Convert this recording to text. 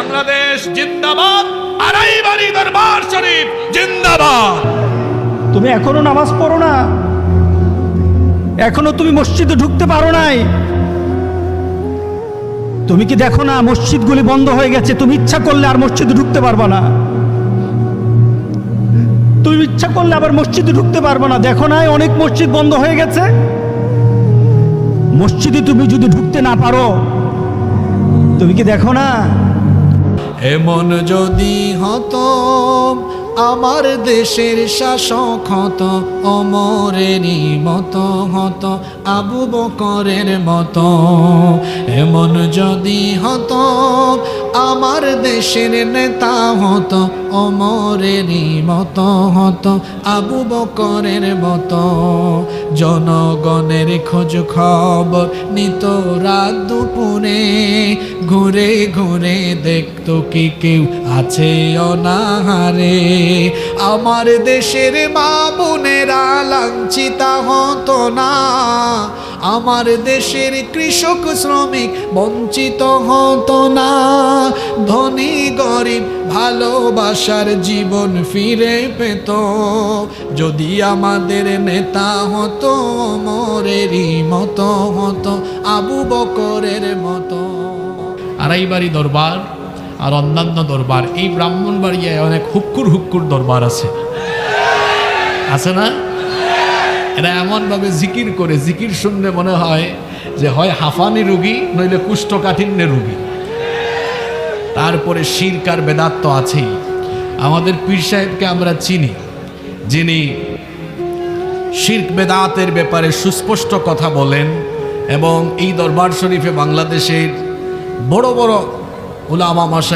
বাংলাদেশ জিন্দাবাদ, আড়াইবাড়ি দরবার শরীফ জিন্দাবাদ। তুমি এখনো নামাজ পড়ো না, এখনো তুমি মসজিদে ঢুকতে পারো নাই। তুমি কি দেখো না মসজিদগুলি বন্ধ হয়ে গেছে? তুমি ইচ্ছা করলে আর মসজিদে ঢুকতে পারবা না, তুমি ইচ্ছা করলে আবার মসজিদে ঢুকতে পারবা না। দেখো না অনেক মসজিদ বন্ধ হয়ে গেছে। মসজিদে তুমি যদি ঢুকতে না পারো, তুমি কি দেখো না? এমন যদি হতো আমার দেশের শাসক হতো, ওমরেরই মতো হতো, আবু বকরের মতো। এমন যদি হতো আমার দেশের নেতা হতো, ওমরেরই মতো হতো, আবু বকরের মতো। জনগণের খোঁজ খবর নিত রাত দুপুরে, ঘুরে ঘুরে দেখতো কি কেউ আছে অনাহারে। আমার দেশের মা বোনেরা লাঞ্ছিতা হতো না, আমার দেশের কৃষক শ্রমিক বঞ্চিত হতো না। ধনী গরিব ভালোবাসার জীবন ফিরে পেত, যদি আমাদের নেতা হতো ওমরেরই মতো হতো, আবু বকরের মতো। আড়াইবাড়ি দরবার আর অন্যান্য দরবার, এই ব্রাহ্মণবাড়িয়ায় অনেক হুক্কুর হুক্কুর দরবার আছে, আছে না? এরা এমনভাবে জিকির করে, জিকির শুনলে মনে হয় যে হয় হাঁফানি রুগী নইলে কুষ্ঠকাঠিন্যের রুগী। তারপরে শিরক আর বেদাত তো আছেই। আমাদের পীর সাহেবকে আমরা চিনি, যিনি শিরক বেদাতের ব্যাপারে সুস্পষ্ট কথা বলেন, এবং এই দরবার শরীফে বাংলাদেশের বড় বড় উলামা মাশায়েখ